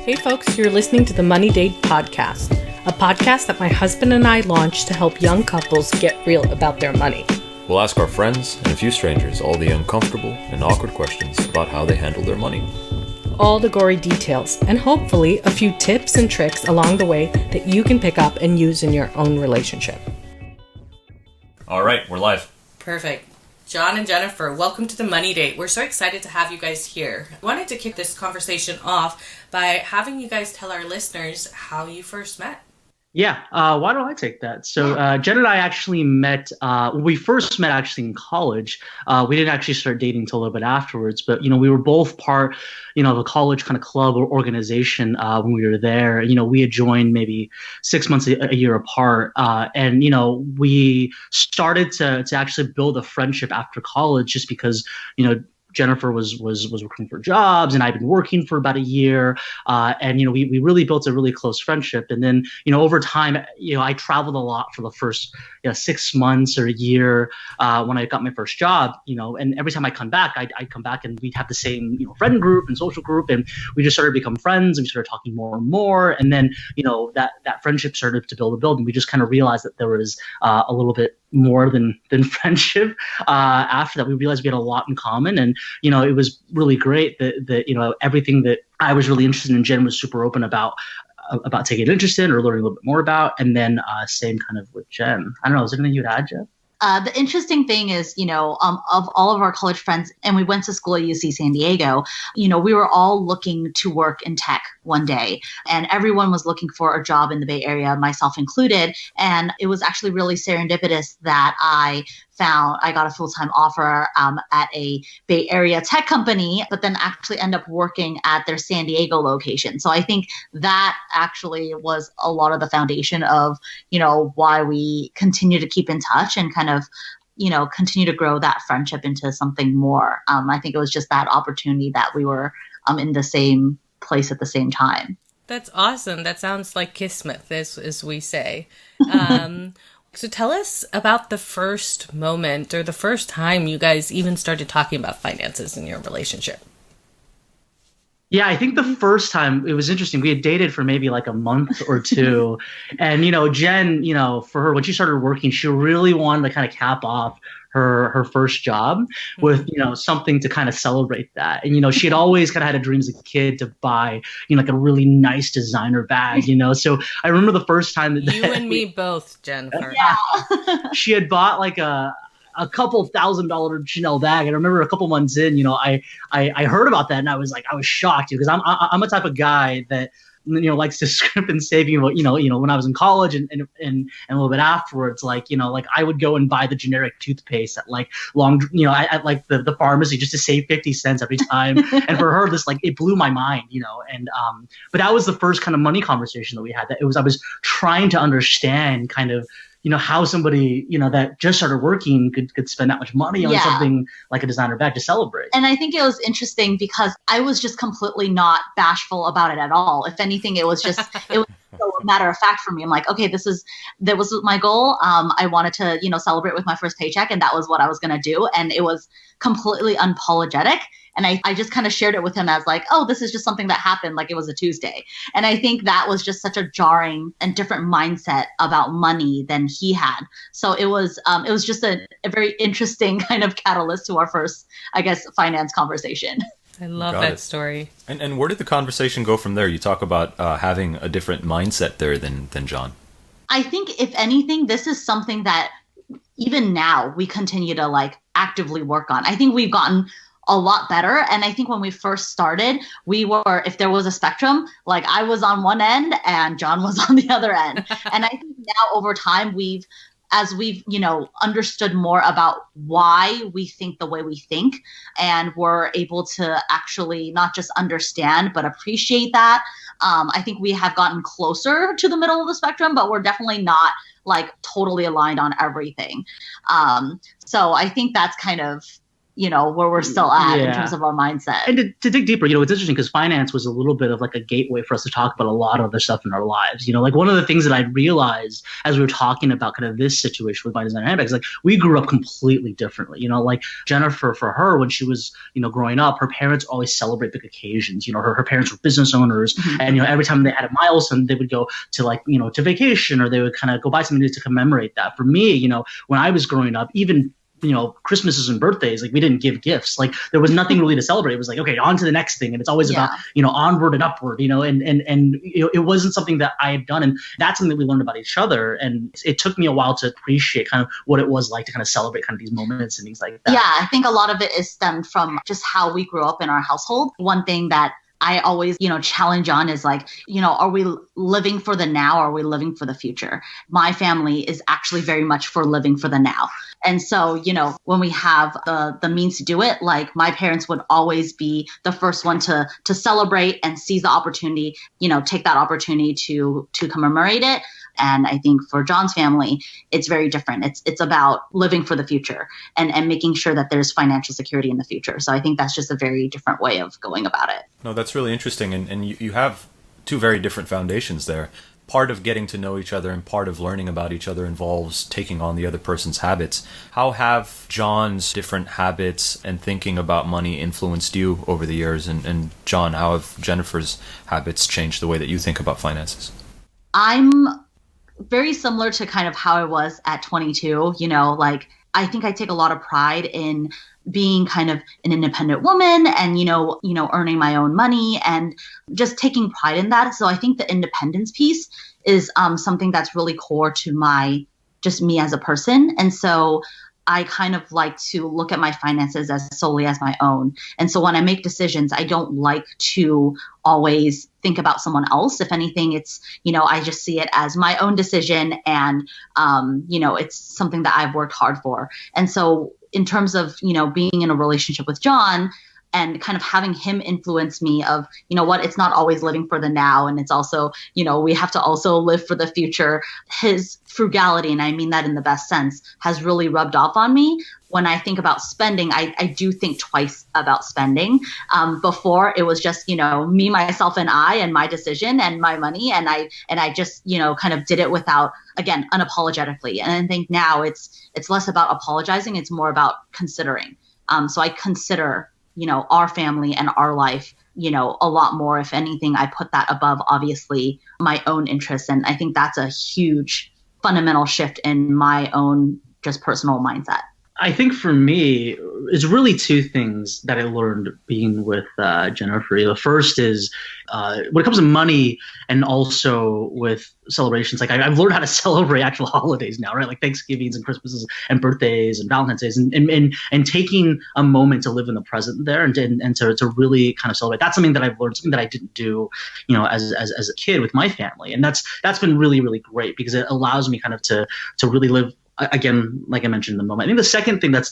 Hey folks, you're listening to the Money Date Podcast, a podcast that my husband and I launched to help young couples get real about their money. We'll ask our friends and a few strangers all the uncomfortable and awkward questions about how they handle their money. All the gory details, and hopefully a few tips and tricks along the way that you can pick up and use in your own relationship. All right, we're live. Perfect. John and Jennifer, welcome to the Money Date. We're so excited to have you guys here. I wanted to kick this conversation off by having you guys tell our listeners how you first met. Yeah, why don't I take that? So Jen and I actually met, we first met actually in college. We didn't actually start dating until a little bit afterwards, but, we were both part, of a college kind of club or organization when we were there. We had joined maybe 6 months, a year apart. And, we started to actually build a friendship after college just because, Jennifer was working for jobs and I'd been working for about a year. And, we really built a really close friendship. And then, over time, I traveled a lot for the first 6 months or a year when I got my first job, and every time I come back, I'd come back and we'd have the same, friend group and social group. And we just started to become friends and we started talking more and more. And then, that friendship started to build. And we just kind of realized that there was a little bit more than friendship. After that, we realized we had a lot in common, and it was really great that everything that I was really interested in, Jen was super open about taking an interest in or learning a little bit more about, and then same kind of with Jen. I don't know, is there anything you'd add, Jen? The interesting thing is, of all of our college friends, and we went to school at UC San Diego, we were all looking to work in tech one day, and everyone was looking for a job in the Bay Area, myself included. And it was actually really serendipitous that I got a full-time offer at a Bay Area tech company, but then actually end up working at their San Diego location. So I think that actually was a lot of the foundation of, why we continue to keep in touch and kind of, continue to grow that friendship into something more. I think it was just that opportunity that we were in the same place at the same time. That's awesome. That sounds like kismet, as we say. So tell us about the first moment or the first time you guys even started talking about finances in your relationship. Yeah, I think the first time, it was interesting. We had dated for maybe like a month or two. And, Jen, for her, when she started working, she really wanted to kind of cap off her first job with, something to kind of celebrate that. And, she had always kind of had a dream as a kid to buy, like a really nice designer bag, So I remember the first time that you and me both, Jennifer. Yeah. She had bought like a couple $1,000 Chanel bag. And I remember a couple months in, I heard about that and I was shocked because I'm a type of guy that, likes to scrimp and save, when I was in college and a little bit afterwards, like I would go and buy the generic toothpaste at like at like the pharmacy just to save 50 cents every time. And for her, this, it blew my mind, and, but that was the first kind of money conversation that we had. I was trying to understand kind of, how somebody, that just started working could spend that much money on something like a designer bag to celebrate. And I think it was interesting because I was just completely not bashful about it at all. If anything, it was so a matter of fact for me. I'm like, okay, that was my goal. I wanted to, celebrate with my first paycheck, and that was what I was going to do. And it was completely unapologetic. And I just kind of shared it with him as like, oh, this is just something that happened, like it was a Tuesday. And I think that was just such a jarring and different mindset about money than he had. So it was just a very interesting kind of catalyst to our first, I guess, finance conversation. I love that story. And where did the conversation go from there? You talk about having a different mindset there than John. I think if anything, this is something that even now we continue to actively work on. I think we've gotten a lot better. And I think when we first started, if there was a spectrum, I was on one end and John was on the other end. And I think now over time, as we've understood more about why we think the way we think, and we're able to actually not just understand, but appreciate that. I think we have gotten closer to the middle of the spectrum, but we're definitely not totally aligned on everything. So I think that's kind of where we're still at in terms of our mindset. And to dig deeper, it's interesting because finance was a little bit of like a gateway for us to talk about a lot of other stuff in our lives. Like one of the things that I realized as we were talking about kind of this situation with my designer handbags, like we grew up completely differently. Like Jennifer, for her, when she was, growing up, her parents always celebrate big occasions. Her parents were business owners, and every time they had a milestone, they would go to to vacation, or they would kind of go buy something to commemorate that. For me, when I was growing up, even Christmases and birthdays, like we didn't give gifts. Like there was nothing really to celebrate. It was like, okay, on to the next thing. And it's always about, onward and upward, and it wasn't something that I had done. And that's something that we learned about each other. And it took me a while to appreciate kind of what it was like to kind of celebrate kind of these moments and things like that. Yeah, I think a lot of it is stemmed from just how we grew up in our household. One thing that I always, challenge on is like, are we living for the now? Or are we living for the future? My family is actually very much for living for the now. And so, when we have the means to do it, like my parents would always be the first one to celebrate and seize the opportunity, take that opportunity to commemorate it. And I think for John's family, it's very different. It's about living for the future and making sure that there's financial security in the future. So I think that's just a very different way of going about it. No, that's really interesting. And you have two very different foundations there. Part of getting to know each other and part of learning about each other involves taking on the other person's habits. How have John's different habits and thinking about money influenced you over the years? And John, how have Jennifer's habits changed the way that you think about finances? I'm very similar to kind of how I was at 22, like I think I take a lot of pride in being kind of an independent woman and, earning my own money and just taking pride in that. So I think the independence piece is something that's really core to just me as a person. And so I kind of like to look at my finances as solely as my own. And so when I make decisions, I don't like to always think about someone else. If anything, it's, I just see it as my own decision and, it's something that I've worked hard for. And so in terms of, being in a relationship with John and kind of having him influence me of, it's not always living for the now. And it's also, we have to also live for the future. His frugality, and I mean that in the best sense, has really rubbed off on me. When I think about spending, I do think twice about spending. Before it was just, me, myself, and I, and my decision and my money. And I just, kind of did it without, again, unapologetically. And I think now it's less about apologizing. It's more about considering. So I consider, our family and our life, a lot more. If anything, I put that above, obviously, my own interests. And I think that's a huge fundamental shift in my own just personal mindset. I think for me, it's really two things that I learned being with Jennifer. The first is when it comes to money and also with celebrations, like I've learned how to celebrate actual holidays now, right? Like Thanksgivings and Christmases and birthdays and Valentine's Days and taking a moment to live in the present there and to really kind of celebrate. That's something that I've learned, something that I didn't do, as a kid with my family. And that's been really, really great because it allows me kind of to really live, again, like I mentioned in the moment. I think the second thing that's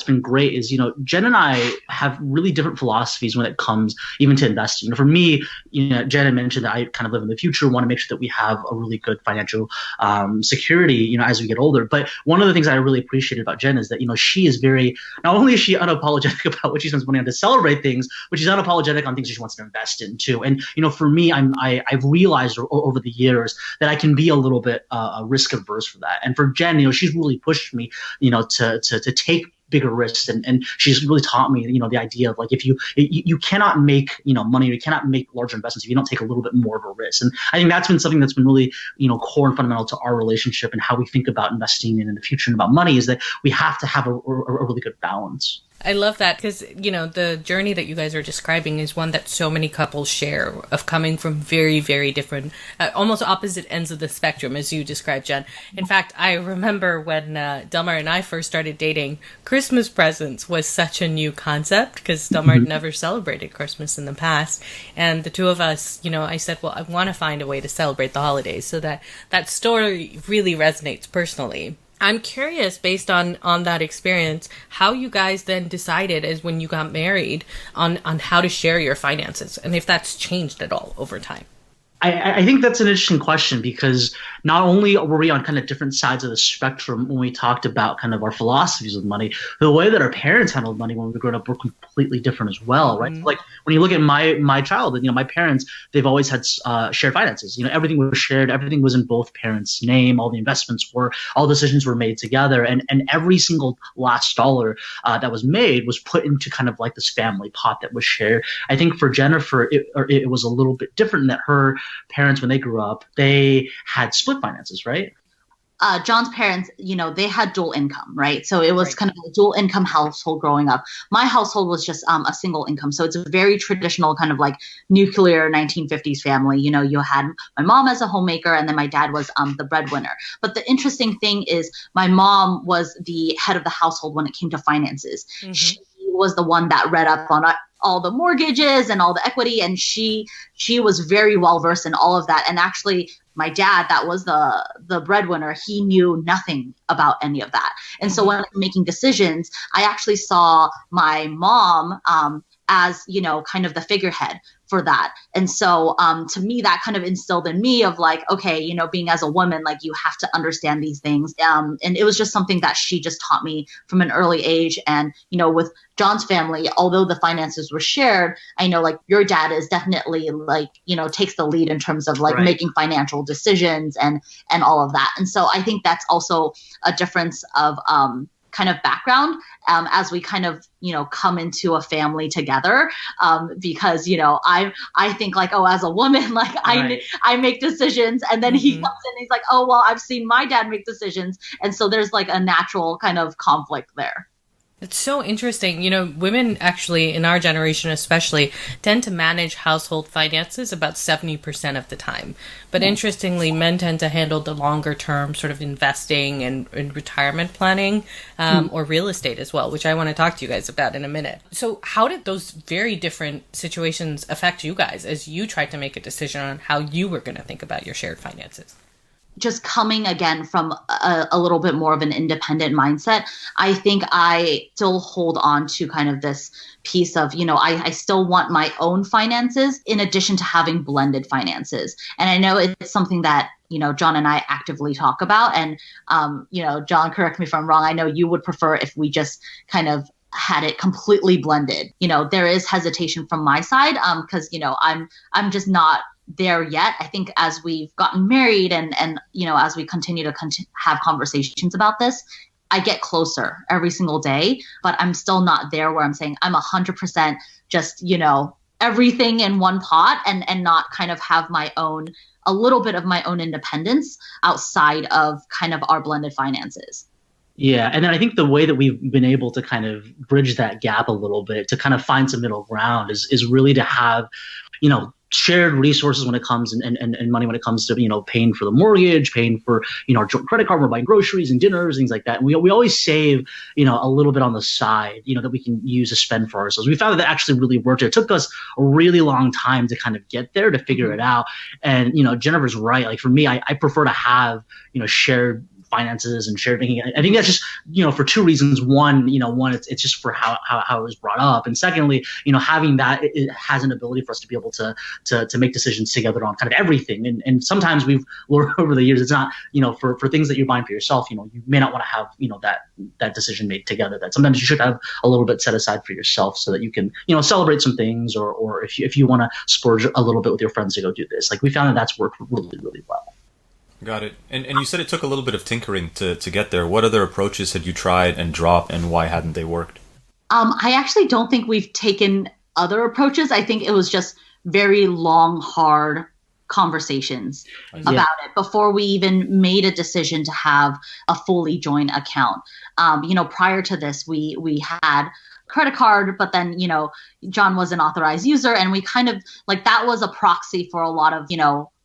been great is, Jen and I have really different philosophies when it comes even to investing. For me, Jen had mentioned that I kind of live in the future, want to make sure that we have a really good financial security, as we get older. But one of the things I really appreciated about Jen is that, she is not only is she unapologetic about what she spends money on to celebrate things, but she's unapologetic on things that she wants to invest in too. And, for me, I've realized over the years that I can be a little bit risk averse for that. And for Jen, she's really pushed me, to take bigger risks, and she's really taught me, the idea of like if you cannot make money, you cannot make larger investments if you don't take a little bit more of a risk. And I think that's been something that's been really core and fundamental to our relationship and how we think about investing in the future and about money, is that we have to have a really good balance. I love that because, the journey that you guys are describing is one that so many couples share, of coming from very, very different, almost opposite ends of the spectrum, as you described, Jen. In fact, I remember when Delmar and I first started dating, Christmas presents was such a new concept because Delmar had never celebrated Christmas in the past. And the two of us, I said, well, I want to find a way to celebrate the holidays. So that story really resonates personally. I'm curious, based on that experience, how you guys then decided as when you got married on how to share your finances and if that's changed at all over time. I think that's an interesting question because not only were we on kind of different sides of the spectrum when we talked about kind of our philosophies with money, the way that our parents handled money when we were growing up were completely different as well, right? So like when you look at my childhood, my parents, they've always had shared finances. Everything was shared, everything was in both parents' name, all the investments were, all decisions were made together, and every single last dollar that was made was put into kind of like this family pot that was shared. I think for Jennifer, it was a little bit different in that her parents, when they grew up, they had split finances, right? John's parents, they had dual income, right? So it was kind of a dual income household growing up. My household was just a single income. So it's a very traditional kind of like nuclear 1950s family. You had my mom as a homemaker and then my dad was the breadwinner. But the interesting thing is my mom was the head of the household when it came to finances. Mm-hmm. She was the one that read up on all the mortgages and all the equity. And she was very well versed in all of that. And actually, my dad, that was the breadwinner, he knew nothing about any of that. And so when I'm making decisions, I actually saw my mom as, kind of the figurehead for that. And so to me, that kind of instilled in me of like, okay, being as a woman, like you have to understand these things. And it was just something that she just taught me from an early age. And, with John's family, although the finances were shared, I know like your dad is definitely like, takes the lead in terms of like making financial decisions and all of that. And so I think that's also a difference of kind of background as we kind of come into a family together because I think like, oh, as a woman, like I make decisions, and then he comes in and he's like, oh well, I've seen my dad make decisions, and so there's like a natural kind of conflict there. It's so interesting. Women actually, in our generation especially, tend to manage household finances about 70% of the time. But interestingly, men tend to handle the longer term sort of investing and retirement planning or real estate as well, which I want to talk to you guys about in a minute. So how did those very different situations affect you guys as you tried to make a decision on how you were going to think about your shared finances? Just coming again from a little bit more of an independent mindset, I think I still hold on to kind of this piece of, I still want my own finances in addition to having blended finances. And I know it's something that, John and I actively talk about. And, John, correct me if I'm wrong. I know you would prefer if we just kind of had it completely blended. There is hesitation from my side because, I'm just not there yet. I think as we've gotten married and as we continue to have conversations about this, I get closer every single day, but I'm still not there where I'm saying I'm 100% just, everything in one pot and not kind of have a little bit of my own independence outside of kind of our blended finances. Yeah. And then I think the way that we've been able to kind of bridge that gap a little bit to kind of find some middle ground is really to have, shared resources when it comes and money when it comes to paying for the mortgage, paying for our joint credit card, we're buying groceries and dinners, things like that. And we always save a little bit on the side that we can use to spend for ourselves. We found that actually really worked. It took us a really long time to kind of get there, to figure it out. And Jennifer's right. Like for me, I prefer to have shared finances and shared banking. I think that's just for two reasons. One, it's just for how it was brought up, and secondly, having that, it has an ability for us to be able to make decisions together on kind of everything. And sometimes we've learned over the years, it's not for things that you're buying for yourself, you may not want to have that decision made together. That sometimes you should have a little bit set aside for yourself so that you can celebrate some things, or if you want to splurge a little bit with your friends to go do this. Like we found that's worked really, really well. Got it. And you said it took a little bit of tinkering to get there. What other approaches had you tried and dropped, and why hadn't they worked? I actually don't think we've taken other approaches. I think it was just very long, hard conversations about it before we even made a decision to have a fully joint account. Prior to this, we had credit card, but then, John was an authorized user, and we kind of like that was a proxy for a lot of,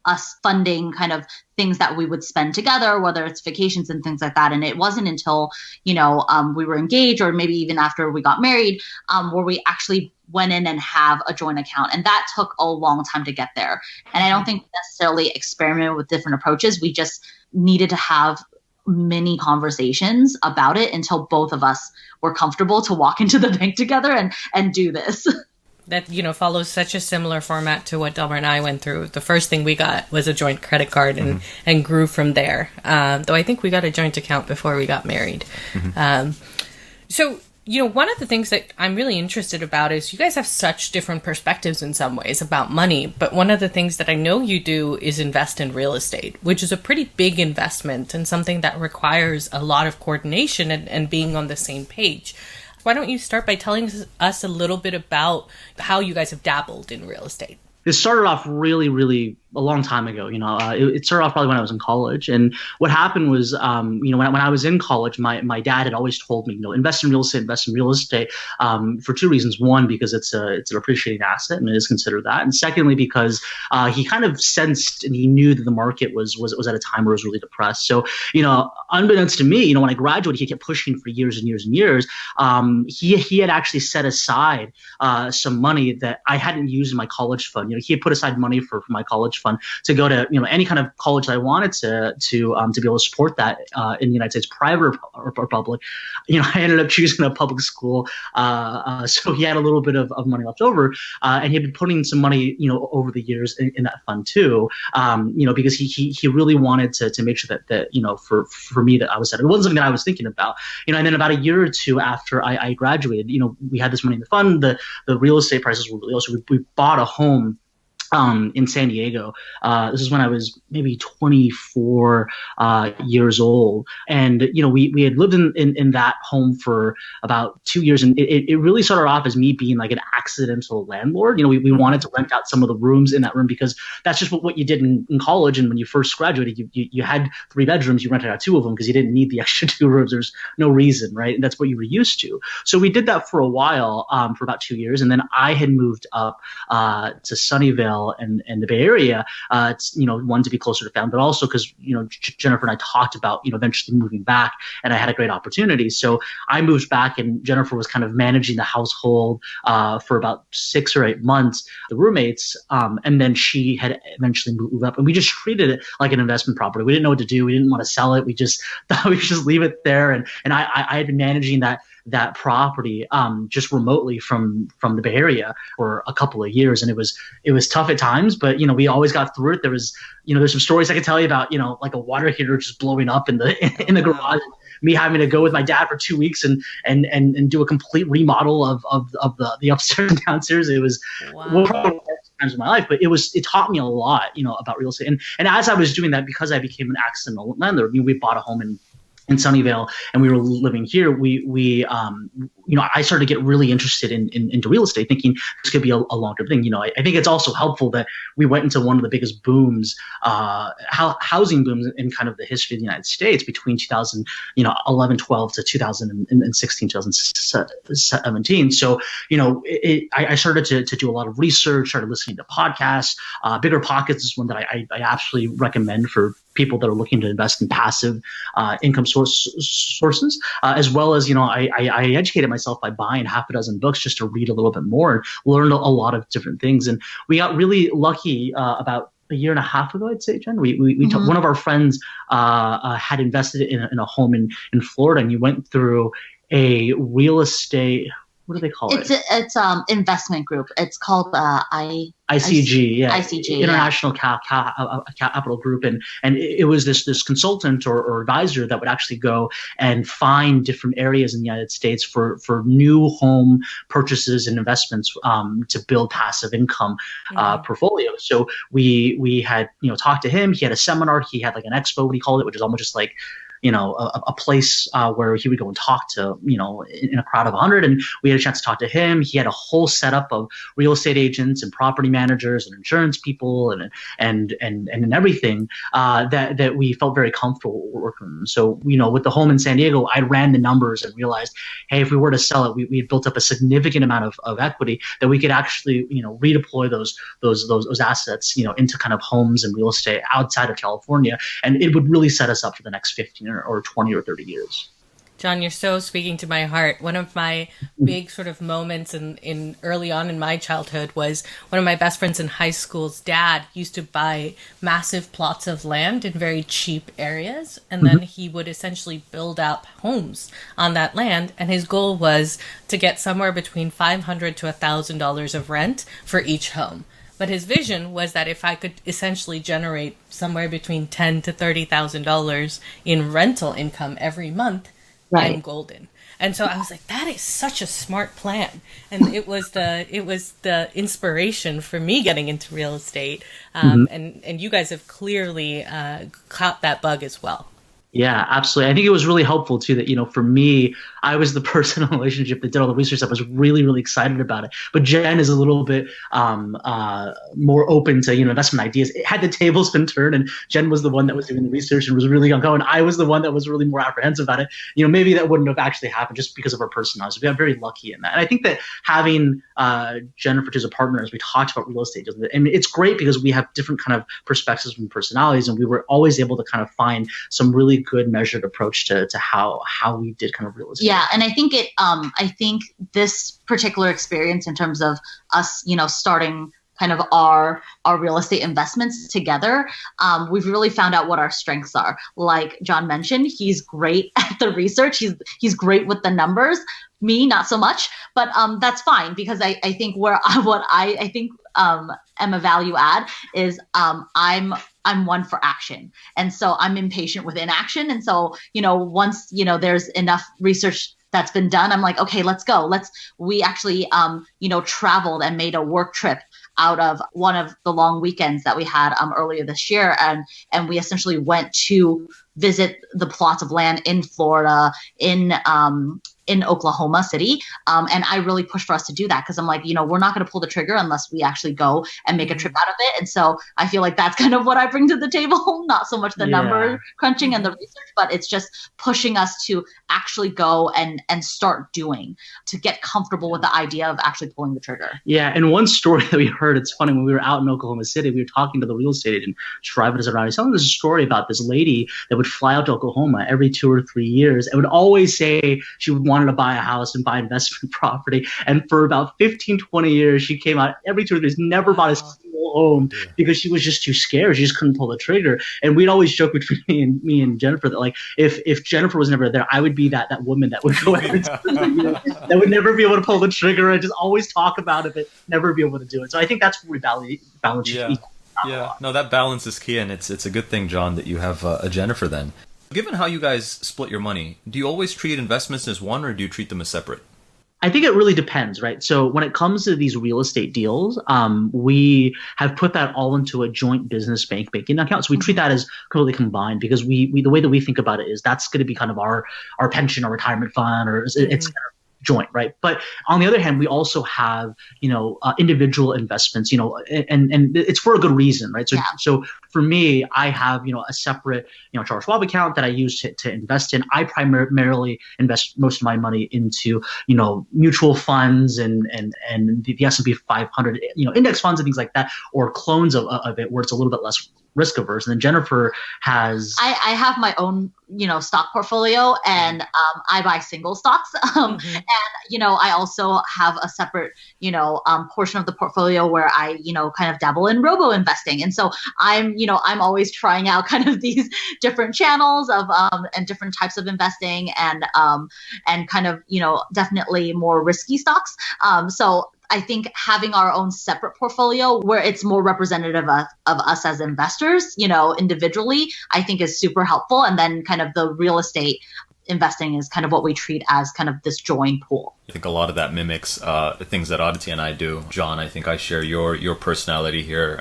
us funding kind of things that we would spend together, whether it's vacations and things like that. And it wasn't until, we were engaged, or maybe even after we got married, where we actually went in and have a joint account. And that took a long time to get there. And I don't think necessarily experiment with different approaches. We just needed to have many conversations about it until both of us were comfortable to walk into the bank together and do this. that, follows such a similar format to what Delmer and I went through. The first thing we got was a joint credit card and grew from there. Though I think we got a joint account before we got married. So, one of the things that I'm really interested about is you guys have such different perspectives in some ways about money. But one of the things that I know you do is invest in real estate, which is a pretty big investment and something that requires a lot of coordination and being on the same page. Why don't you start by telling us a little bit about how you guys have dabbled in real estate? It started off really, really a long time ago. It started off probably when I was in college. And what happened was, when I was in college, my dad had always told me, invest in real estate, for two reasons. One, because it's an appreciating asset and it is considered that. And secondly, because he kind of sensed and he knew that the market was at a time where it was really depressed. So, unbeknownst to me, when I graduated, he kept pushing for years and years and years. He had actually set aside some money that I hadn't used in my college fund. He had put aside money for my college fund to go to any kind of college that I wanted to be able to support that in the United States, private or public. I ended up choosing a public school, so he had a little bit of money left over, and he had been putting some money over the years in that fund too, because he really wanted to make sure that for me that I was set. It wasn't something that I was thinking about, and then about a year or two after I graduated, we had this money in the fund. The real estate prices were really low, so we bought a home in San Diego. This is when I was maybe 24 years old. And, we had lived in that home for about 2 years. And it really started off as me being like an accidental landlord. We wanted to rent out some of the rooms in that room because that's just what you did in college. And when you first graduated, you had 3 bedrooms, you rented out 2 of them because you didn't need the extra 2 rooms. There's no reason, right? And that's what you were used to. So we did that for a while, for about 2 years. And then I had moved up to Sunnyvale and the Bay Area, one, to be closer to family, but also because, Jennifer and I talked about, eventually moving back, and I had a great opportunity. So I moved back, and Jennifer was kind of managing the household for about 6 or 8 months, the roommates, and then she had eventually moved up, and we just treated it like an investment property. We didn't know what to do. We didn't want to sell it. We just thought we should just leave it there. And I had been managing that property just remotely from the Bay Area for a couple of years, and it was tough at times, but we always got through it. There was there's some stories I could tell you about like a water heater just blowing up in the garage, me having to go with my dad for 2 weeks and do a complete remodel of the upstairs and downstairs. It was one of the best times of my life, but it taught me a lot about real estate. And as I was doing that, because I became an accidental landlord, we bought a home in Sunnyvale, and we were living here. I started to get really interested into real estate, thinking this could be a long-term thing. I think it's also helpful that we went into one of the biggest booms, housing booms in kind of the history of the United States between 2011, 12 to 2016, 2017. So, I started to do a lot of research, started listening to podcasts. Bigger Pockets is one that I absolutely recommend for people that are looking to invest in passive income sources, as well as, I educated myself by buying half a dozen books just to read a little bit more and learn a lot of different things. And we got really lucky about a year and a half ago, I'd say, Jen. We took one of our friends had invested in a home in Florida, and he went through a real estate. What do they call it? It's investment group. It's called ICG, ICG, International Capital Group, and it was this consultant or advisor that would actually go and find different areas in the United States for new home purchases and investments to build passive income portfolios. So we had talked to him. He had a seminar. He had like an expo, what he called it, which is almost just like a place where he would go and talk to, in a crowd of 100. And we had a chance to talk to him. He had a whole setup of real estate agents and property managers and insurance people and everything that we felt very comfortable working with. So, with the home in San Diego, I ran the numbers and realized, hey, if we were to sell it, we had built up a significant amount of equity that we could actually, redeploy those assets, into kind of homes and real estate outside of California. And it would really set us up for the next 15 or 20 or 30 years. John, you're so speaking to my heart. One of my big sort of moments in early on in my childhood was one of my best friends in high school's dad used to buy massive plots of land in very cheap areas, and then he would essentially build out homes on that land, and his goal was to get somewhere between $500 to $1,000 of rent for each home. But his vision was that if I could essentially generate somewhere between $10,000 to $30,000 in rental income every month, I'm golden. And so I was like, that is such a smart plan. And it was the inspiration for me getting into real estate. And you guys have clearly caught that bug as well. Yeah, absolutely. I think it was really helpful too that, for me, I was the person in the relationship that did all the research. I was really, really excited about it. But Jenn is a little bit more open to, investment ideas. Had the tables been turned and Jenn was the one that was doing the research and was really gung-ho, and I was the one that was really more apprehensive about it, maybe that wouldn't have actually happened just because of our personalities. We got very lucky in that. And I think that having Jennifer as a partner, as we talked about real estate, and it's great because we have different kind of perspectives and personalities, and we were always able to kind of find some really good measured approach to how we did kind of real estate. Yeah, and I think I think this particular experience in terms of us, starting kind of our real estate investments together, we've really found out what our strengths are. Like John mentioned, he's great at the research. He's great with the numbers. Me, not so much, but that's fine because I think am a value add is I'm one for action. And so I'm impatient with inaction. And so, once, there's enough research that's been done, I'm like, okay, let's go. We actually, traveled and made a work trip out of one of the long weekends that we had earlier this year. And we essentially went to visit the plots of land in Florida, in Oklahoma City. And I really pushed for us to do that because I'm like, we're not going to pull the trigger unless we actually go and make a trip out of it. And so I feel like that's kind of what I bring to the table, not so much the number crunching and the research, but it's just pushing us to actually go and start doing, to get comfortable with the idea of actually pulling the trigger. Yeah. And one story that we heard, it's funny, when we were out in Oklahoma City, we were talking to the real estate agent driving us around. He's telling us a story about this lady that would fly out to Oklahoma every 2 or 3 years and would always say she wanted to buy a house and buy investment property. And for about 15, 20 years, she came out every 2 or 3 years, never bought a single home because she was just too scared. She just couldn't pull the trigger. And we'd always joke between me and Jennifer that, like, if Jennifer was never there, I would be that woman that would go out that would never be able to pull the trigger and just always talk about it, but never be able to do it. So I think that's where we balance. Yeah, no, that balance is key, and it's a good thing, John, that you have a Jennifer then. Given how you guys split your money, do you always treat investments as one, or do you treat them as separate? I think it really depends, right? So when it comes to these real estate deals, we have put that all into a joint business banking account. So we treat that as completely combined because we the way that we think about it is that's going to be kind of our pension or retirement fund, or it's kind of joint, right? But on the other hand, we also have, individual investments, and it's for a good reason, right? So, so for me, I have, a separate, Charles Schwab account that I use to invest in. I primarily invest most of my money into, mutual funds and the S&P 500, index funds and things like that, or clones of it where it's a little bit less risk averse. And then Jennifer has... I have my own, stock portfolio, and I buy single stocks. And, I also have a separate, portion of the portfolio where I, kind of dabble in robo investing. And so I'm always trying out kind of these different channels of, and different types of investing and kind of, definitely more risky stocks. So I think having our own separate portfolio where it's more representative of us as investors, individually, I think is super helpful. And then kind of the real estate investing is kind of what we treat as kind of this joint pool. I think a lot of that mimics things that Aditi and I do. John, I think I share your personality here.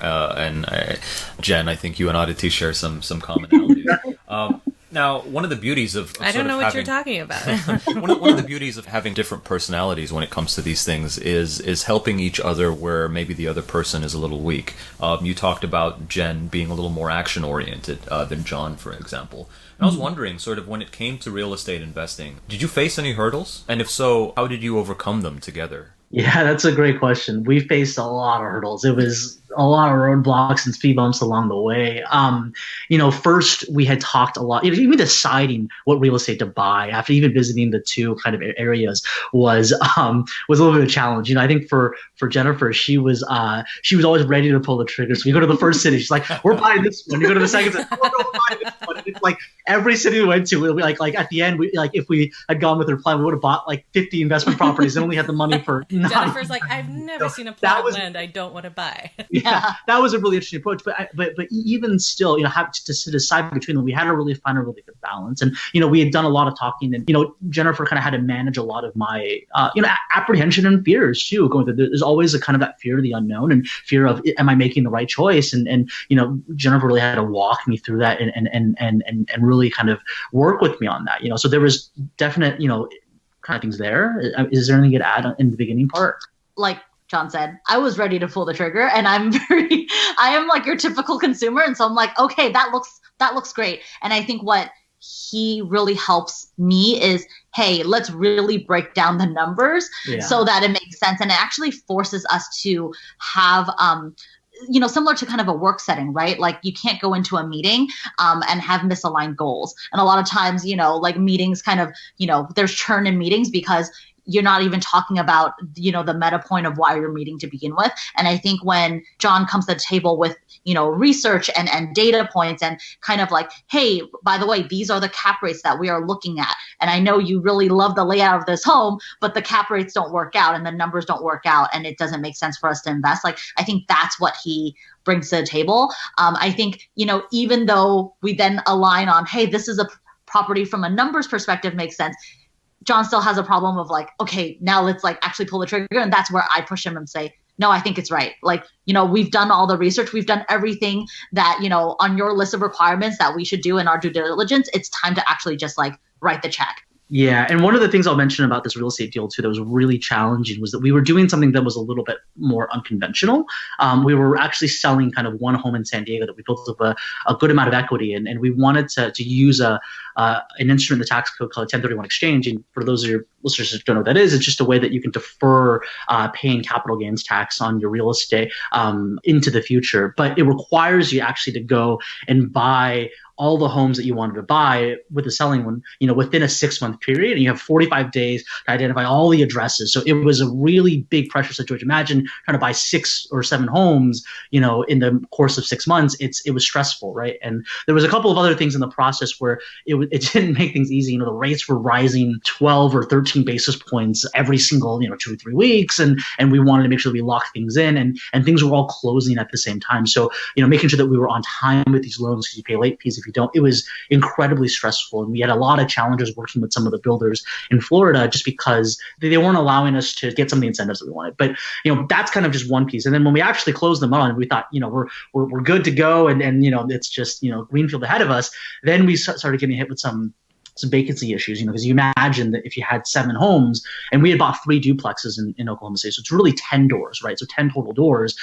Jen, I think you and Aditi share some commonalities. Now, one of the beauties of I don't know what you're talking about. one of the beauties of having different personalities when it comes to these things is helping each other where maybe the other person is a little weak. You talked about Jen being a little more action-oriented than John, for example. And I was wondering, sort of, when it came to real estate investing, did you face any hurdles? And if so, how did you overcome them together? Yeah, that's a great question. We faced a lot of hurdles. It was a lot of roadblocks and speed bumps along the way. First we had talked a lot, even deciding what real estate to buy after even visiting the two kind of areas was a little bit of a challenge. I think for Jennifer, she was always ready to pull the trigger. So we go to the first city, she's like, we're buying this one. You go to the second city, we're buying this one. And it's like every city we went to, we like at the end, if we had gone with her plan, we would have bought like 50 investment properties and only had the money for 9. Jennifer's like, I've never seen a plot of land I don't want to buy. Yeah, that was a really interesting approach. But even still, have to decide between them, we had to really find a really good balance. And we had done a lot of talking, and Jennifer kind of had to manage a lot of my apprehension and fears too. Going through, there's always a kind of that fear of the unknown and fear of, am I making the right choice? And Jennifer really had to walk me through that and really kind of work with me on that. So there was definite kind of things there. Is there anything to add in the beginning part? Like John said, I was ready to pull the trigger, and I am like your typical consumer. And so I'm like, okay, that looks great. And I think what he really helps me is, hey, let's really break down the numbers so that it makes sense. And it actually forces us to have, similar to kind of a work setting, right? Like you can't go into a meeting and have misaligned goals. And a lot of times, like meetings kind of, there's churn in meetings because you're not even talking about, the meta point of why you're meeting to begin with. And I think when John comes to the table with, research and data points and kind of like, hey, by the way, these are the cap rates that we are looking at. And I know you really love the layout of this home, but the cap rates don't work out and the numbers don't work out and it doesn't make sense for us to invest. Like, I think that's what he brings to the table. I think, even though we then align on, hey, this is a property from a numbers perspective makes sense, John still has a problem of like, okay, now let's like actually pull the trigger. And that's where I push him and say, no, I think it's right. Like, we've done all the research. We've done everything that, on your list of requirements that we should do in our due diligence. It's time to actually just like write the check. Yeah. And one of the things I'll mention about this real estate deal too that was really challenging was that we were doing something that was a little bit more unconventional. We were actually selling kind of one home in San Diego that we built up a good amount of equity in, and we wanted to use an instrument in the tax code called 1031 exchange. And for those of your listeners who don't know what that is, it's just a way that you can defer paying capital gains tax on your real estate into the future. But it requires you actually to go and buy all the homes that you wanted to buy with the selling one, within a 6-month period, and you have 45 days to identify all the addresses. So it was a really big pressure situation. Imagine trying to buy 6 or 7 homes, in the course of 6 months. It was stressful, right? And there was a couple of other things in the process where it didn't make things easy. The rates were rising 12 or 13 basis points every single, 2 or 3 weeks, and we wanted to make sure that we locked things in, and things were all closing at the same time. So making sure that we were on time with these loans, because you pay late fees if you don't. It was incredibly stressful, and we had a lot of challenges working with some of the builders in Florida just because they weren't allowing us to get some of the incentives that we wanted. But that's kind of just one piece. And then when we actually closed them on, we thought we're good to go, and it's just greenfield ahead of us. Then we started getting hit with some vacancy issues, because you imagine that if you had 7 homes, and we had bought 3 duplexes in Oklahoma State, so it's really 10 doors, right? So 10 total doors.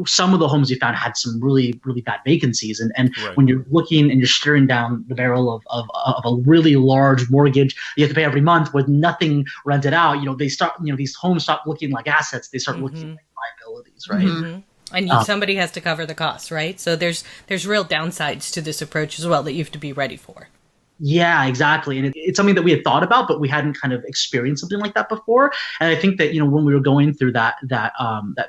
Some of the homes we found had some really, really bad vacancies, and right. When you're looking and you're staring down the barrel of a really large mortgage you have to pay every month with nothing rented out, they start, these homes stop looking like assets; they start looking like liabilities, right? Mm-hmm. And somebody has to cover the costs, right? So there's real downsides to this approach as well that you have to be ready for. Yeah, exactly. And it's something that we had thought about, but we hadn't kind of experienced something like that before. And I think that, when we were going through that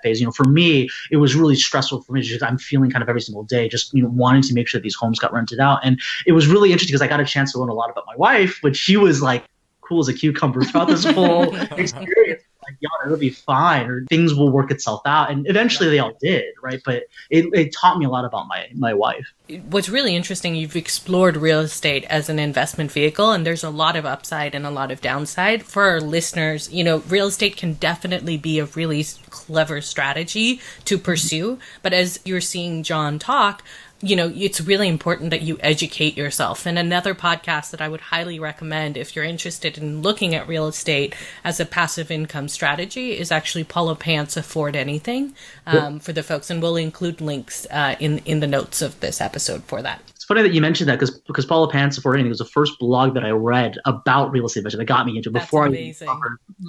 phase, for me, it was really stressful for me because I'm feeling kind of every single day, just, wanting to make sure that these homes got rented out. And it was really interesting because I got a chance to learn a lot about my wife, but she was like cool as a cucumber throughout this whole experience. Like, yeah, it'll be fine, or things will work itself out. And eventually they all did, right? But it taught me a lot about my wife. What's really interesting, you've explored real estate as an investment vehicle, and there's a lot of upside and a lot of downside. For our listeners, real estate can definitely be a really clever strategy to pursue. But as you're seeing John talk, it's really important that you educate yourself. And another podcast that I would highly recommend if you're interested in looking at real estate as a passive income strategy is actually Paula Pant's Afford Anything for the folks. And we'll include links in the notes of this episode for that. It's funny that you mentioned that because Paula Pant's Afford Anything was the first blog that I read about real estate investing that got me into it. Before That's amazing.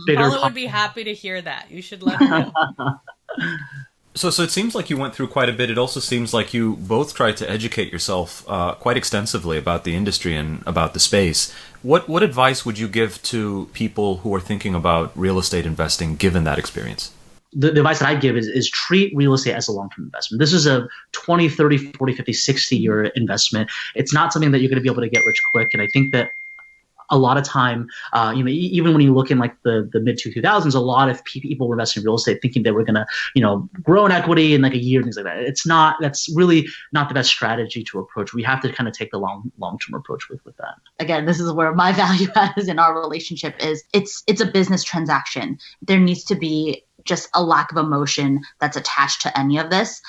Paula would be happy to hear that. You should let her know. So it seems like you went through quite a bit. It also seems like you both tried to educate yourself quite extensively about the industry and about the space. What advice would you give to people who are thinking about real estate investing given that experience? The advice that I give is treat real estate as a long-term investment. This is a 20, 30, 40, 50, 60-year investment. It's not something that you're going to be able to get rich quick. And I think that a lot of time, even when you look in like the mid 2000s, a lot of people were investing in real estate thinking they were going to, grow in equity in like a year and things like that. It's not, that's really not the best strategy to approach. We have to kind of take the long-term approach with that. Again, this is where my value add is in our relationship is it's a business transaction. There needs to be just a lack of emotion that's attached to any of this.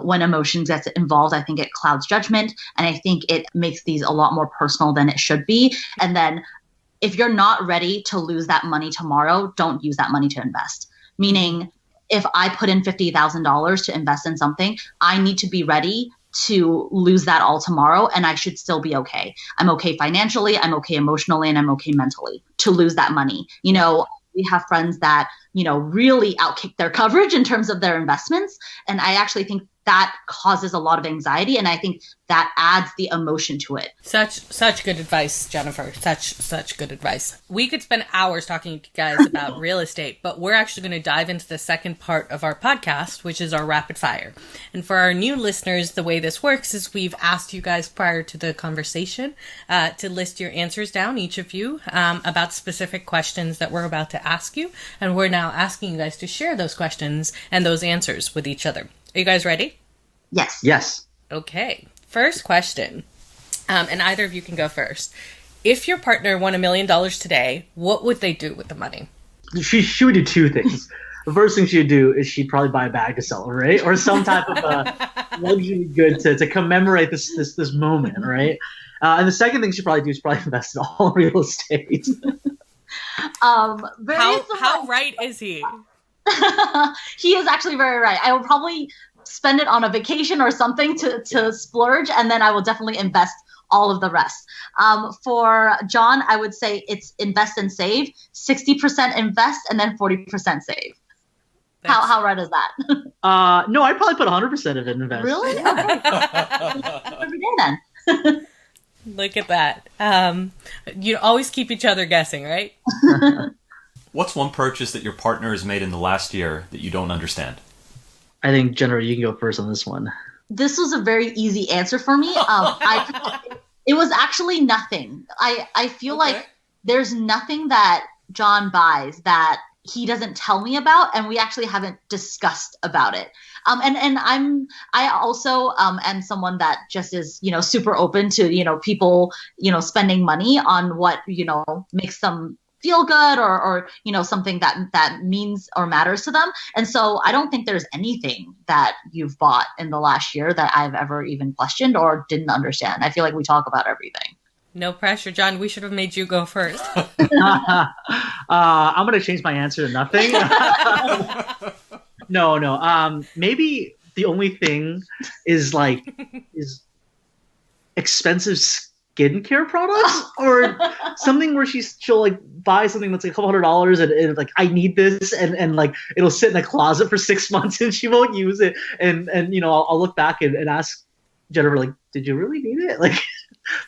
When emotion gets involved, I think it clouds judgment. And I think it makes these a lot more personal than it should be. And then if you're not ready to lose that money tomorrow, don't use that money to invest. Meaning, if I put in $50,000 to invest in something, I need to be ready to lose that all tomorrow, and I should still be okay. I'm okay financially, I'm okay emotionally, and I'm okay mentally to lose that money. We have friends that, really outkick their coverage in terms of their investments. And I actually think that causes a lot of anxiety. And I think that adds the emotion to it. Such good advice, Jennifer. Such good advice. We could spend hours talking to you guys about real estate, but we're actually going to dive into the second part of our podcast, which is our rapid fire. And for our new listeners, the way this works is we've asked you guys prior to the conversation to list your answers down, each of you, about specific questions that we're about to ask you. And we're now asking you guys to share those questions and those answers with each other. Are you guys ready? Yes. Yes. Okay. First question, and either of you can go first. If your partner won $1 million today, what would they do with the money? She would do two things. The first thing she'd do is she'd probably buy a bag to celebrate, or some type of luxury good to commemorate this moment, right? And the second thing she'd probably do is probably invest in all real estate. How right is he? He is actually very right. I will probably spend it on a vacation or something to splurge, and then I will definitely invest all of the rest. For John, I would say it's invest and save. 60% invest and then 40% save. How right is that? No, I'd probably put 100% of it in invest. Really? Okay. Every day then. Look at that. You always keep each other guessing, right? What's one purchase that your partner has made in the last year that you don't understand? I think, Jennifer, you can go first on this one. This was a very easy answer for me. It was actually nothing. I feel like there's nothing that John buys that he doesn't tell me about, and we actually haven't discussed about it. I also am someone that just is, super open to, people, spending money on what, makes them feel good or something that means or matters to them. And so I don't think there's anything that you've bought in the last year that I've ever even questioned or didn't understand. I feel like we talk about everything. No pressure, John. We should have made you go first. I'm going to change my answer to nothing. No. Maybe the only thing is expensive skincare products or something where she'll like buy something that's like $200 and like, I need this, and like it'll sit in the closet for 6 months and she won't use it. And I'll look back and ask Jennifer, like, did you really need it? Like,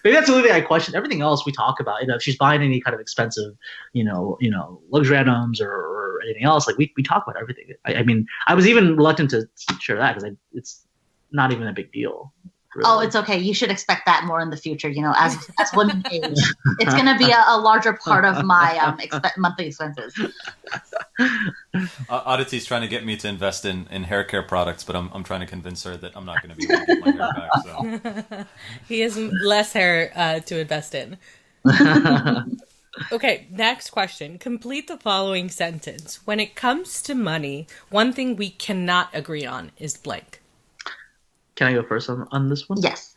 maybe that's the only thing I question. Everything else we talk about, if she's buying any kind of expensive, luxury items or anything else, like we talk about everything. I mean, I was even reluctant to share that because it's not even a big deal. Really. Oh, it's okay. You should expect that more in the future. As women age, it's going to be a larger part of my monthly expenses. Aditi's trying to get me to invest in hair care products, but I'm trying to convince her that I'm not going to be able to get my hair back. So he has less hair to invest in. Okay, next question. Complete the following sentence. When it comes to money, one thing we cannot agree on is blank. Can I go first on this one? Yes.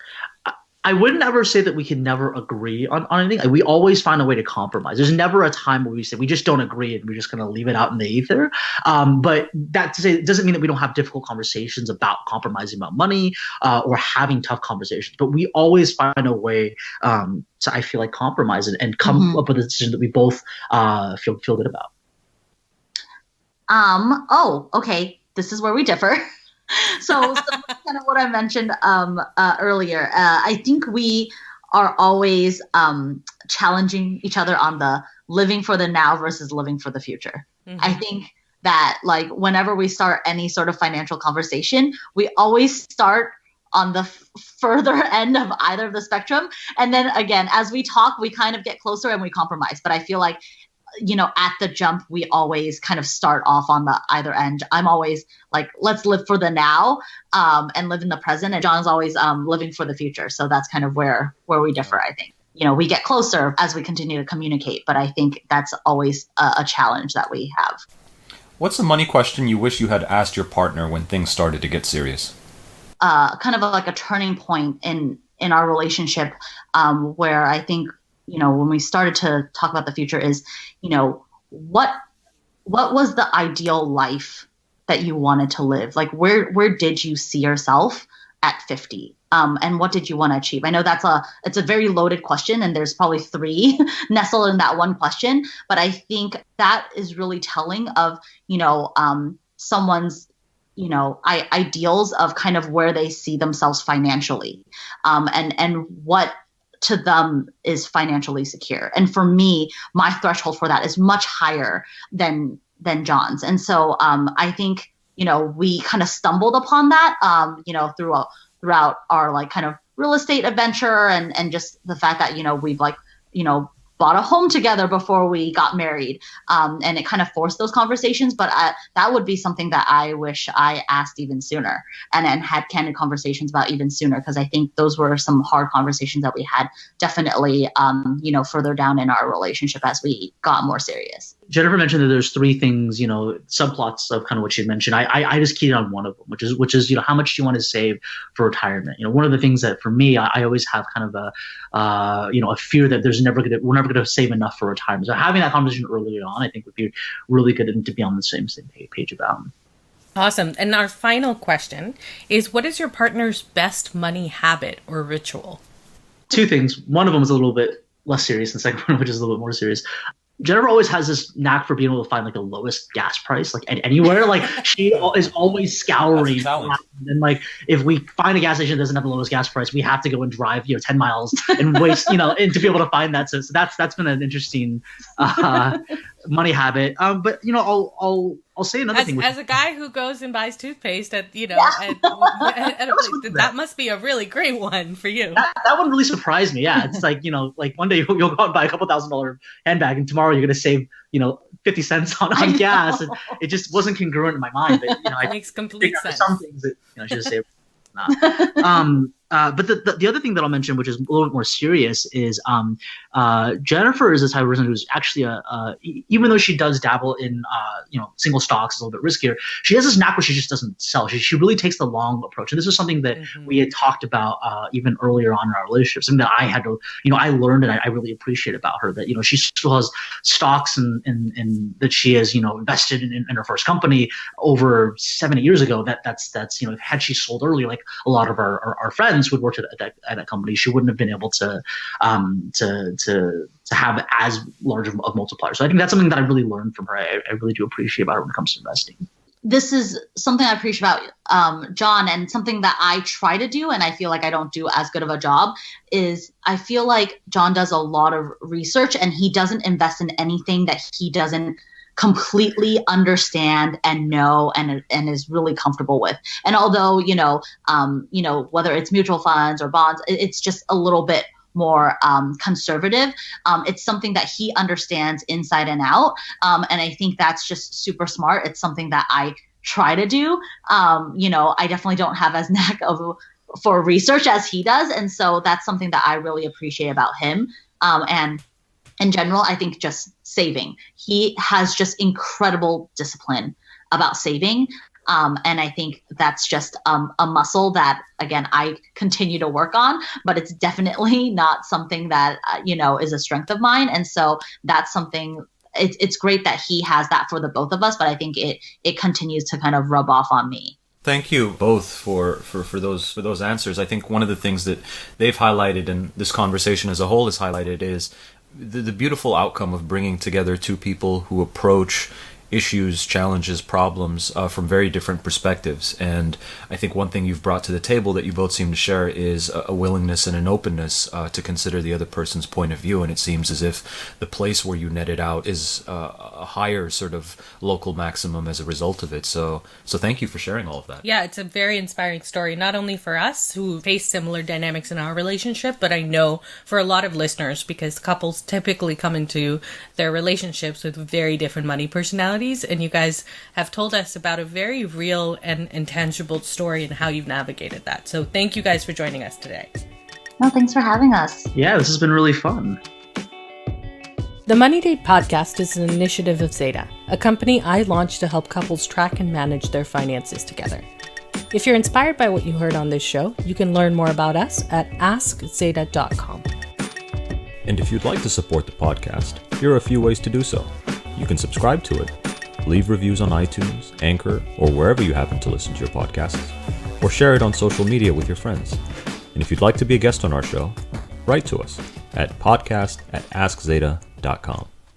I wouldn't ever say that we can never agree on anything. We always find a way to compromise. There's never a time where we say we just don't agree and we're just going to leave it out in the ether. But that to say, it doesn't mean that we don't have difficult conversations about compromising about money or having tough conversations. But we always find a way to, I feel like, compromise and come up with a decision that we both feel good about. Okay. This is where we differ. So kind of what I mentioned earlier. I think we are always challenging each other on the living for the now versus living for the future. I think that like whenever we start any sort of financial conversation, we always start on the further end of either of the spectrum. And then again, as we talk, we kind of get closer and we compromise. But I feel like, at the jump, we always kind of start off on the either end. I'm always like, let's live for the now and live in the present. And John's always living for the future. So that's kind of where we differ, I think. We get closer as we continue to communicate, but I think that's always a challenge that we have. What's the money question you wish you had asked your partner when things started to get serious? Kind of like a turning point in our relationship where I think, when we started to talk about the future is, what was the ideal life that you wanted to live? Like, where did you see yourself at 50? And what did you want to achieve? I know it's a very loaded question, and there's probably three nestled in that one question. But I think that is really telling of, someone's, ideals of kind of where they see themselves financially, and what to them is financially secure. And for me, my threshold for that is much higher than John's. And so I think, we kind of stumbled upon that, throughout our like kind of real estate adventure and just the fact that, we've like, bought a home together before we got married. And it kind of forced those conversations, but that would be something that I wish I asked even sooner and had candid conversations about even sooner. Cause I think those were some hard conversations that we had definitely, further down in our relationship as we got more serious. Jennifer mentioned that there's three things, subplots of kind of what you mentioned. I just keyed on one of them, which is, how much do you want to save for retirement? One of the things that for me, I always have kind of a fear that we're never going to save enough for retirement. So having that conversation early on, I think would be really good and to be on the same page about. Awesome. And our final question is, what is your partner's best money habit or ritual? Two things. One of them is a little bit less serious, and the second one, which is a little bit more serious. Jennifer always has this knack for being able to find like the lowest gas price, like anywhere. Like she is always scouring. And like if we find a gas station that doesn't have the lowest gas price, we have to go and drive 10 miles and waste and to be able to find that. So that's been an interesting money habit. But I'll say another thing. As a guy who goes and buys toothpaste at that must be a really great one for you. That one really surprised me. Yeah, it's like like one day you'll go out and buy a $2,000 handbag, and tomorrow you're gonna save 50 cents on gas, and it just wasn't congruent in my mind. But it makes complete sense. Some things that I should have saved. But the other thing that I'll mention, which is a little bit more serious, is Jennifer is the type of person who's actually even though she does dabble in single stocks, a little bit riskier, she has this knack where she just doesn't sell. She really takes the long approach, and this is something that we had talked about even earlier on in our relationship. Something that I had to I learned, and I really appreciate about her, that she still has stocks and that she has invested in her first company over 7 years ago. That's had she sold earlier, like a lot of our friends who had worked at that company, she wouldn't have been able to have as large of multipliers. So I think that's something that I really learned from her. I really do appreciate about her when it comes to investing. This is something I appreciate about John, and something that I try to do, and I feel like I don't do as good of a job, is I feel like John does a lot of research, and he doesn't invest in anything that he doesn't completely understand and know and is really comfortable with. And although whether it's mutual funds or bonds, it's just a little bit more conservative. It's something that he understands inside and out, and I think that's just super smart. It's something that I try to do. I definitely don't have as knack for research as he does, and so that's something that I really appreciate about him. And in general, I think just saving. He has just incredible discipline about saving. And I think that's just a muscle that, again, I continue to work on, but it's definitely not something that, is a strength of mine. And so that's something, it's great that he has that for the both of us, but I think it continues to kind of rub off on me. Thank you both for those answers. I think one of the things that they've highlighted, and this conversation as a whole has highlighted, is the beautiful outcome of bringing together two people who approach issues, challenges, problems from very different perspectives. And I think one thing you've brought to the table that you both seem to share is a willingness and an openness to consider the other person's point of view. And it seems as if the place where you net it out is a higher sort of local maximum as a result of it. So thank you for sharing all of that. Yeah, it's a very inspiring story, not only for us who face similar dynamics in our relationship, but I know for a lot of listeners, because couples typically come into their relationships with very different money personalities, and you guys have told us about a very real and intangible story and how you've navigated that. So thank you guys for joining us today. No, thanks for having us. Yeah, this has been really fun. The Money Date podcast is an initiative of Zeta, a company I launched to help couples track and manage their finances together. If you're inspired by what you heard on this show, you can learn more about us at askzeta.com. And if you'd like to support the podcast, here are a few ways to do so. You can subscribe to it, leave reviews on iTunes, Anchor, or wherever you happen to listen to your podcasts, or share it on social media with your friends. And if you'd like to be a guest on our show, write to us at podcast@askzeta.com.